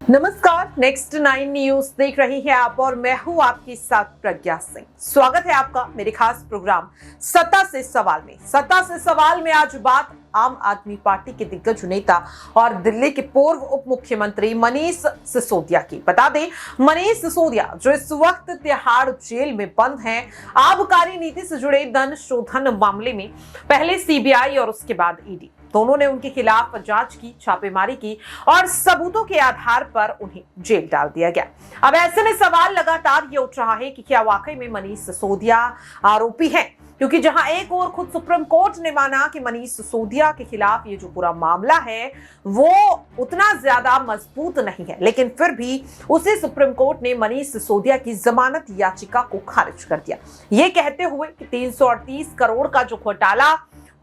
नमस्कार, next 9 news देख रही है आप और मैं हूं आपके साथ प्रज्ञा सिंह। स्वागत है आपका मेरे खास प्रोग्राम सत्ता से सवाल में। सत्ता से सवाल में आज बात आम आदमी पार्टी के दिग्गज नेता और दिल्ली के पूर्व उप मुख्यमंत्री मनीष सिसोदिया की। बता दें, मनीष सिसोदिया जो इस वक्त तिहाड़ जेल में बंद हैं, आबकारी नीति से जुड़े धन शोधन मामले में पहले सीबीआई और उसके बाद ईडी दोनों ने उनके खिलाफ जांच की, छापेमारी की और सबूतों के आधार पर उन्हें जेल डाल दिया गया। अब ऐसे में सवाल लगातार ये उठ रहा है कि क्या वाकई में मनीष सिसोदिया आरोपी हैं, क्योंकि जहां एक और खुद सुप्रीम कोर्ट ने माना कि मनीष सिसोदिया के खिलाफ ये जो पूरा मामला है वो उतना ज्यादा मजबूत नहीं है, लेकिन फिर भी उसी सुप्रीम कोर्ट ने मनीष सिसोदिया की जमानत याचिका को खारिज कर दिया, ये कहते हुए कि 338 करोड़ का जो घोटाला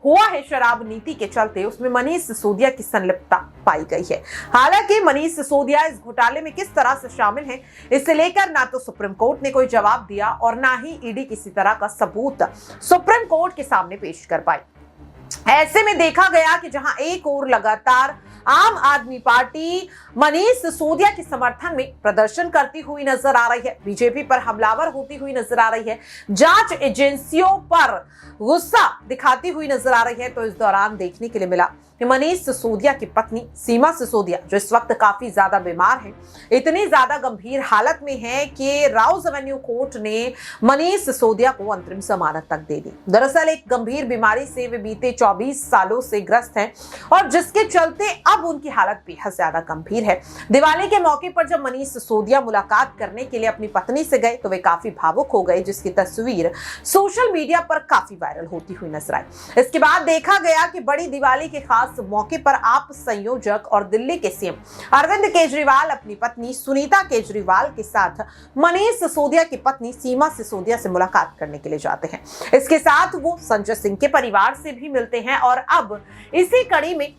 हुआ है शराब नीति के चलते, उसमें मनीष सिसोदिया की संलिप्तता पाई गई है। हालांकि मनीष सिसोदिया इस घोटाले में किस तरह से शामिल हैं, इसे लेकर ना तो सुप्रीम कोर्ट ने कोई जवाब दिया और ना ही ईडी किसी तरह का सबूत सुप्रीम कोर्ट के सामने पेश कर पाई। ऐसे में देखा गया कि जहां एक और लगातार आम आदमी पार्टी मनीष सिसोदिया के समर्थन में प्रदर्शन करती हुई नजर आ रही है, बीजेपी पर हमलावर होती हुई नजर आ रही है, जांच एजेंसियों पर गुस्सा दिखाती हुई नजर आ रही है, तो इस दौरान देखने के लिए मिला कि मनीष सिसोदिया की पत्नी सीमा सिसोदिया जो इस वक्त काफी ज्यादा बीमार है, इतनी ज्यादा गंभीर हालत में है कि राउज एवेन्यू कोर्ट ने मनीष सिसोदिया को अंतरिम जमानत तक दे दी। दरअसल एक गंभीर बीमारी से वे बीते 24 सालों से ग्रस्त हैं और जिसके चलते अब उनकी हालत बेहद ज्यादा गंभीर है। दिवाली के मौके पर जब मनीष सिसोदिया मुलाकात करने के लिए अपनी पत्नी से गए तो वे काफी भावुक हो गए, जिसकी तस्वीर सोशल मीडिया पर काफी वायरल होती हुई नजर आई। इसके बाद देखा गया कि बड़ी दिवाली के खास मौके पर आप संयोजक और दिल्ली के सीएम अरविंद केजरीवाल अपनी पत्नी सुनीता केजरीवाल के साथ मनीष सिसोदिया की पत्नी सीमा सिसोदिया से मुलाकात करने के लिए जाते हैं। इसके साथ वो संजय सिंह के परिवार से भी मिलते हैं और अब इसी कड़ी में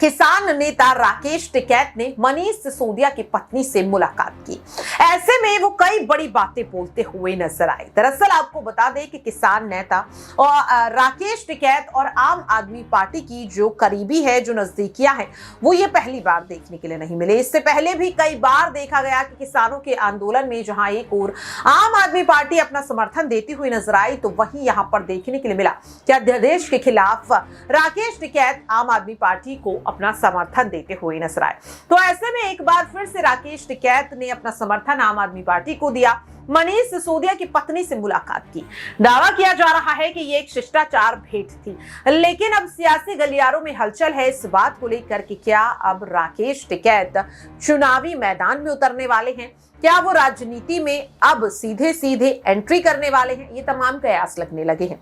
किसान नेता राकेश टिकैत ने मनीष सिसोदिया की पत्नी से मुलाकात की। ऐसे में वो कई बड़ी बातें बोलते हुए नजर आए। दरअसल आपको बता दें कि किसान नेता और राकेश टिकैत और आम आदमी पार्टी की जो करीबी है, जो नजदीकियां हैं, वो ये पहली बार देखने के लिए नहीं मिले। इससे पहले भी कई बार देखा गया कि किसानों के आंदोलन में जहां एक और आम आदमी पार्टी अपना समर्थन देती हुई नजर आई, तो वहीं यहां पर देखने के लिए मिला कि अध्यादेश के खिलाफ राकेश टिकैत आम आदमी पार्टी को अपना समर्थन देते हुए नजर आए। तो ऐसे में एक बार फिर से राकेश टिकैत ने अपना समर्थन आम आदमी पार्टी को दिया, मनीष सिसोदिया की पत्नी से मुलाकात की। दावा किया जा रहा है कि ये एक शिष्टाचार भेंट थी, लेकिन अब सियासी गलियारों में हलचल है इस बात को लेकर कि क्या अब राकेश टिकैत चुनावी मैदान में उतरने वाले हैं, क्या वो राजनीति में अब सीधे सीधे एंट्री करने वाले हैं। ये तमाम कयास लगने लगे हैं।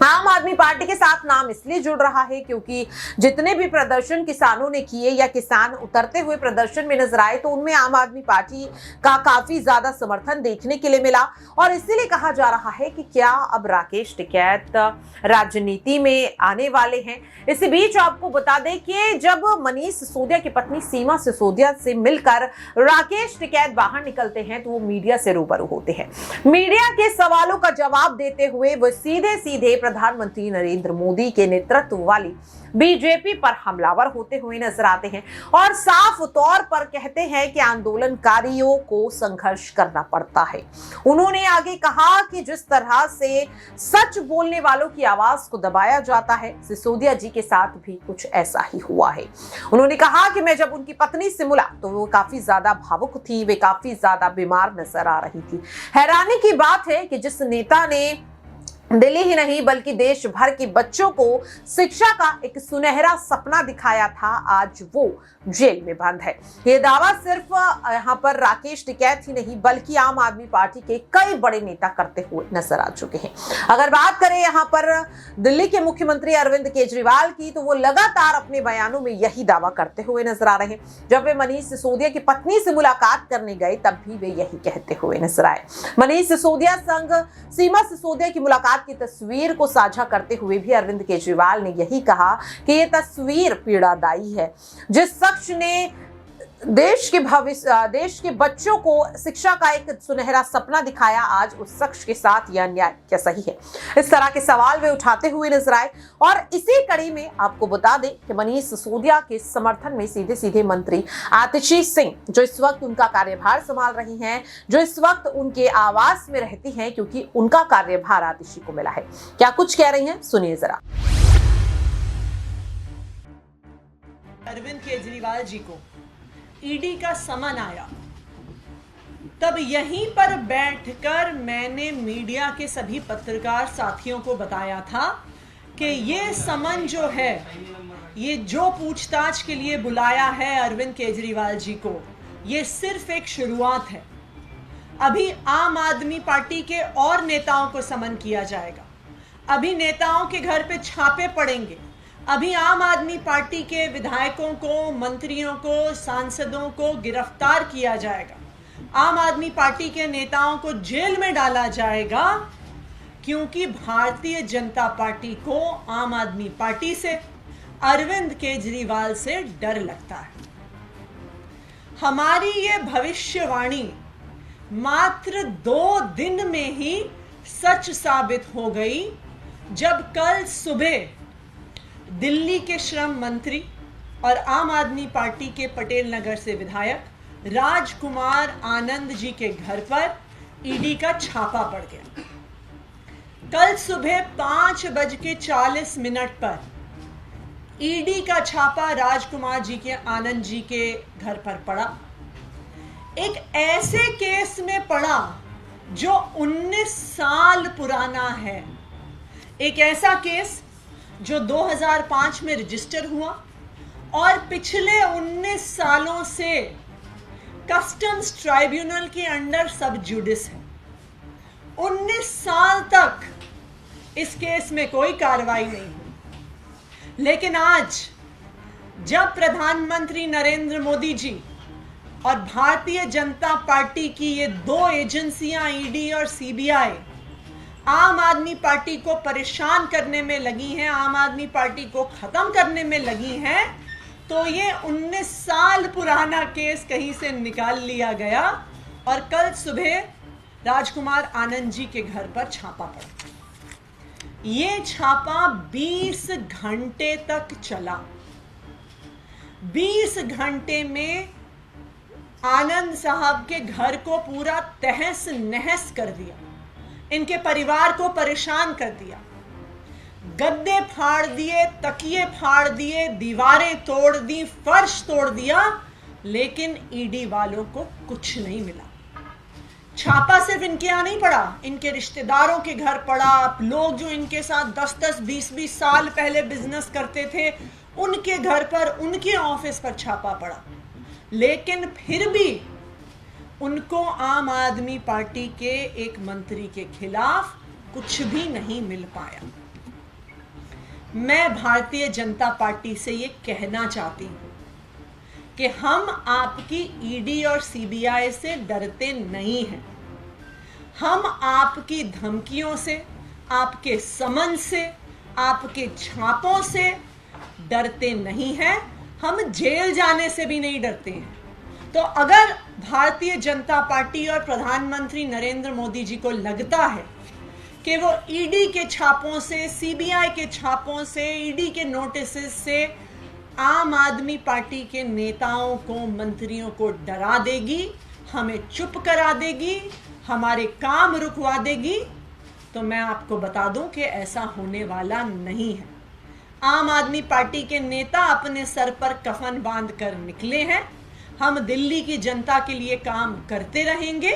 आम आदमी पार्टी के साथ नाम इसलिए जुड़ रहा है क्योंकि जितने भी प्रदर्शन किसानों ने किए या किसान उतरते हुए प्रदर्शन में नजर आए, तो उनमें आम आदमी पार्टी का काफी ज्यादा समर्थन देखने के लिए मिला और इसीलिए कहा जा रहा है कि क्या अब राकेश टिकैत राजनीति में आने वाले हैं। इसी बीच आपको बता दें कि जब मनीष सिसोदिया की पत्नी सीमा सिसोदिया से मिलकर राकेश टिकैत बाहर निकलते हैं तो वो मीडिया से रूबरू होते हैं। मीडिया के सवालों का जवाब देते हुए वो सीधे सीधे प्रधानमंत्री नरेंद्र मोदी के नेतृत्व वाली बीजेपी पर हमलावर होते हुए नजर आते हैं और साफ तौर पर कहते हैं कि आंदोलनकारियों को संघर्ष करना पड़ता है। उन्होंने आगे कहा कि जिस तरह से सच बोलने वालों की आवाज को दबाया जाता है, सिसोदिया जी के साथ भी कुछ ऐसा ही हुआ है। उन्होंने कहा कि मैं जब उनकी पत्नी से मिला तो वो काफी ज्यादा भावुक थी, वे काफी ज्यादा बीमार नजर आ रही थी। हैरानी की बात है कि जिस नेता ने दिल्ली ही नहीं बल्कि देश भर के बच्चों को शिक्षा का एक सुनहरा सपना दिखाया था, आज वो जेल में बंद है। ये दावा सिर्फ यहाँ पर राकेश टिकैत ही नहीं बल्कि आम आदमी पार्टी के कई बड़े नेता करते हुए नजर आ चुके हैं। अगर बात करें यहाँ पर दिल्ली के मुख्यमंत्री अरविंद केजरीवाल की, तो वो लगातार अपने बयानों में यही दावा करते हुए नजर आ रहे हैं। जब वे मनीष सिसोदिया की पत्नी से मुलाकात करने गए तब भी वे यही कहते हुए नजर आए। मनीष सिसोदिया संग सीमा सिसोदिया की मुलाकात की तस्वीर को साझा करते हुए भी अरविंद केजरीवाल ने यही कहा कि यह तस्वीर पीड़ादायी है। जिस शख्स ने देश के भविष्य, देश के बच्चों को शिक्षा का एक सुनहरा सपना दिखाया, आज उस शख्स के साथ यह अन्याय क्या सही है? इस तरह के सवाल वे उठाते हुए नजर आए। और इसी कड़ी में आपको बता दें कि मनीष सिसोदिया के समर्थन में सीधे सीधे मंत्री आतिशी सिंह, जो इस वक्त उनका कार्यभार संभाल रही हैं, जो इस वक्त उनके आवास में रहती हैं, क्योंकि उनका कार्यभार आतिशी को मिला है, क्या कुछ कह रही हैं, सुनिए जरा। अरविंद केजरीवाल जी को ईडी का समन आया, तब यहीं पर बैठकर मैंने मीडिया के सभी पत्रकार साथियों को बताया था कि ये समन जो है, ये जो पूछताछ के लिए बुलाया है अरविंद केजरीवाल जी को, ये सिर्फ एक शुरुआत है। अभी आम आदमी पार्टी के और नेताओं को समन किया जाएगा, अभी नेताओं के घर पे छापे पड़ेंगे, अभी आम आदमी पार्टी के विधायकों को, मंत्रियों को, सांसदों को गिरफ्तार किया जाएगा, आम आदमी पार्टी के नेताओं को जेल में डाला जाएगा, क्योंकि भारतीय जनता पार्टी को आम आदमी पार्टी से, अरविंद केजरीवाल से डर लगता है। हमारी ये भविष्यवाणी मात्र 2 दिन में ही सच साबित हो गई, जब कल सुबह दिल्ली के श्रम मंत्री और आम आदमी पार्टी के पटेल नगर से विधायक राजकुमार आनंद जी के घर पर ईडी का छापा पड़ गया। कल सुबह 5:40 पर ईडी का छापा राजकुमार जी के, आनंद जी के घर पर पड़ा। एक ऐसे केस में पड़ा जो 19 साल पुराना है, एक ऐसा केस जो 2005 में रजिस्टर हुआ और पिछले 19 सालों से कस्टम्स ट्राइब्यूनल के अंडर सब जुडिस है। 19 साल तक इस केस में कोई कार्रवाई नहीं हुई, लेकिन आज जब प्रधानमंत्री नरेंद्र मोदी जी और भारतीय जनता पार्टी की ये 2 एजेंसियां, ईडी और सीबीआई, आम आदमी पार्टी को परेशान करने में लगी हैं, आम आदमी पार्टी को खत्म करने में लगी हैं, तो ये 19 साल पुराना केस कहीं से निकाल लिया गया और कल सुबह राजकुमार आनंद जी के घर पर छापा पड़ा। ये छापा 20 घंटे तक चला। 20 घंटे में आनंद साहब के घर को पूरा तहस नहस कर दिया, इनके परिवार को परेशान कर दिया, गद्दे फाड़ दिए, तकिए फाड़ दिए, दीवारें तोड़ दी, फर्श तोड़ दिया, लेकिन ईडी वालों को कुछ नहीं मिला। छापा सिर्फ इनके यहाँ नहीं पड़ा, इनके रिश्तेदारों के घर पड़ा, लोग जो इनके साथ 10-10, 20-20 साल पहले बिजनेस करते थे, उनके घर पर, उनके ऑफिस पर छापा पड़ा, लेकिन फिर भी उनको आम आदमी पार्टी के एक मंत्री के खिलाफ कुछ भी नहीं मिल पाया। मैं भारतीय जनता पार्टी से ये कहना चाहती हूं कि हम आपकी ईडी और सीबीआई से डरते नहीं हैं। हम आपकी धमकियों से, आपके समन से, आपके छापों से डरते नहीं हैं। हम जेल जाने से भी नहीं डरते हैं। तो अगर भारतीय जनता पार्टी और प्रधानमंत्री नरेंद्र मोदी जी को लगता है कि वो ईडी के छापों से, सीबीआई के छापों से, ईडी के नोटिस से आम आदमी पार्टी के नेताओं को, मंत्रियों को डरा देगी, हमें चुप करा देगी, हमारे काम रुकवा देगी, तो मैं आपको बता दूं कि ऐसा होने वाला नहीं है। आम आदमी पार्टी के नेता अपने सर पर कफन बांध कर निकले हैं। हम दिल्ली की जनता के लिए काम करते रहेंगे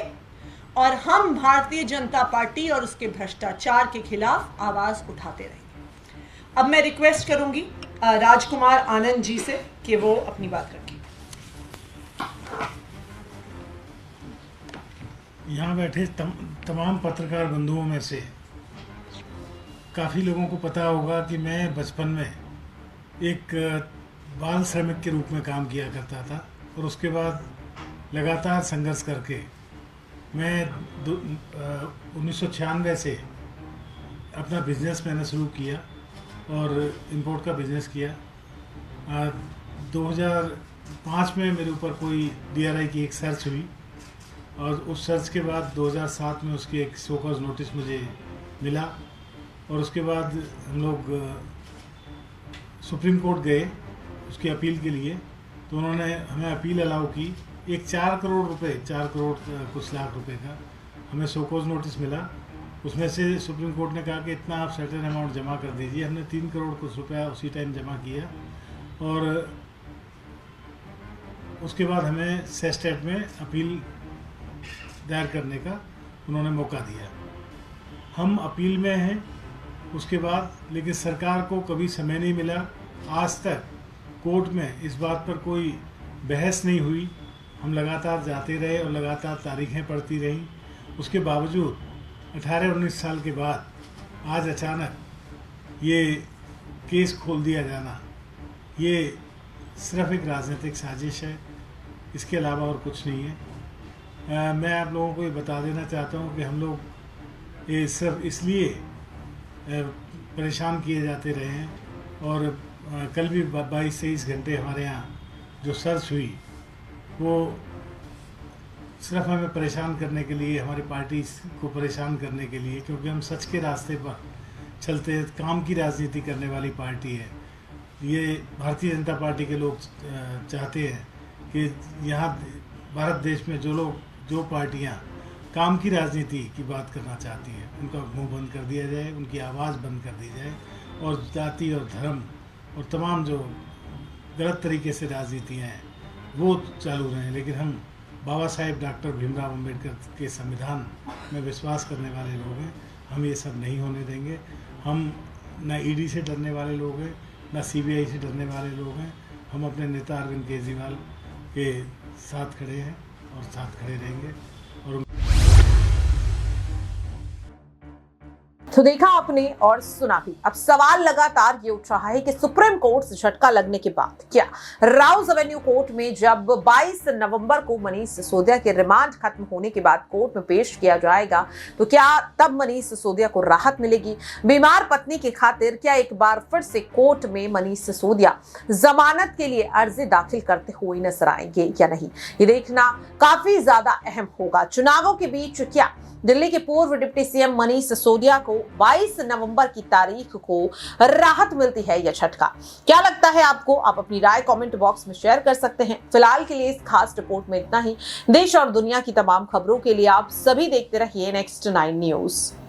और हम भारतीय जनता पार्टी और उसके भ्रष्टाचार के खिलाफ आवाज उठाते रहेंगे। अब मैं रिक्वेस्ट करूंगी राजकुमार आनंद जी से कि वो अपनी बात रखें। यहाँ बैठे तमाम पत्रकार बंधुओं में से काफ़ी लोगों को पता होगा कि मैं बचपन में एक बाल श्रमिक के रूप में काम किया करता था और उसके बाद लगातार संघर्ष करके मैं 1996 से अपना बिजनेस मैंने शुरू किया और इंपोर्ट का बिजनेस किया। 2000 2005 में मेरे ऊपर कोई DRI की एक सर्च हुई और उस सर्च के बाद 2007 में उसकी एक शो कॉज नोटिस मुझे मिला और उसके बाद हम लोग सुप्रीम कोर्ट गए उसकी अपील के लिए, तो उन्होंने हमें अपील अलाउ की। एक 4 करोड़ रुपए, 4 करोड़ कुछ लाख रुपए का हमें शो कॉज नोटिस मिला। उसमें से सुप्रीम कोर्ट ने कहा कि इतना आप सर्टेन अमाउंट जमा कर दीजिए। हमने 3 करोड़ कुछ रुपया उसी टाइम जमा किया और उसके बाद हमें सेस्टेट में अपील दायर करने का उन्होंने मौका दिया। हम अपील में हैं उसके बाद, लेकिन सरकार को कभी समय नहीं मिला। आज तक कोर्ट में इस बात पर कोई बहस नहीं हुई। हम लगातार जाते रहे और लगातार तारीखें पड़ती रहीं। उसके बावजूद 18-19 साल के बाद आज अचानक ये केस खोल दिया जाना, ये सिर्फ एक राजनीतिक साजिश है, इसके अलावा और कुछ नहीं है। मैं आप लोगों को ये बता देना चाहता हूँ कि हम लोग ये सिर्फ इसलिए परेशान किए जाते रहे हैं और कल भी 22-23 घंटे हमारे यहाँ जो सर्च हुई वो सिर्फ हमें परेशान करने के लिए, हमारी पार्टी को परेशान करने के लिए, क्योंकि हम सच के रास्ते पर चलते, काम की राजनीति करने वाली पार्टी है। ये भारतीय जनता पार्टी के लोग चाहते हैं कि यहाँ भारत देश में जो पार्टियाँ काम की राजनीति की बात करना चाहती है उनका मुंह बंद कर दिया जाए, उनकी आवाज़ बंद कर दी जाए और जाति और धर्म और तमाम जो गलत तरीके से राजनीतियाँ हैं वो चालू रहें। लेकिन हम बाबा साहेब डॉक्टर भीमराव अम्बेडकर के संविधान में विश्वास करने वाले लोग हैं, हम ये सब नहीं होने देंगे। हम न ED से डरने वाले लोग हैं, न CBI से डरने वाले लोग हैं। हम अपने नेता अरविंद केजरीवाल के साथ खड़े हैं और साथ खड़े रहेंगे। और तो देखा आपने और सुना भी। अब सवाल लगातार ये उठ रहा है कि सुप्रीम कोर्ट से झटका लगने के बाद क्या राउज एवेन्यू कोर्ट में जब 22 नवंबर को मनीष सिसोदिया के रिमांड खत्म होने के बाद कोर्ट में पेश किया जाएगा, तो क्या तब मनीष सिसोदिया को राहत मिलेगी? बीमार पत्नी की खातिर क्या एक बार फिर से कोर्ट में मनीष सिसोदिया जमानत के लिए अर्जी दाखिल करते हुए नजर आएंगे या नहीं, ये देखना काफी ज्यादा अहम होगा। चुनावों के बीच क्या दिल्ली के पूर्व डिप्टी CM मनीष सिसोदिया को 22 नवंबर की तारीख को राहत मिलती है या झटका? क्या लगता है आपको? आप अपनी राय कमेंट बॉक्स में शेयर कर सकते हैं। फिलहाल के लिए इस खास रिपोर्ट में इतना ही। देश और दुनिया की तमाम खबरों के लिए आप सभी देखते रहिए Next 9 न्यूज।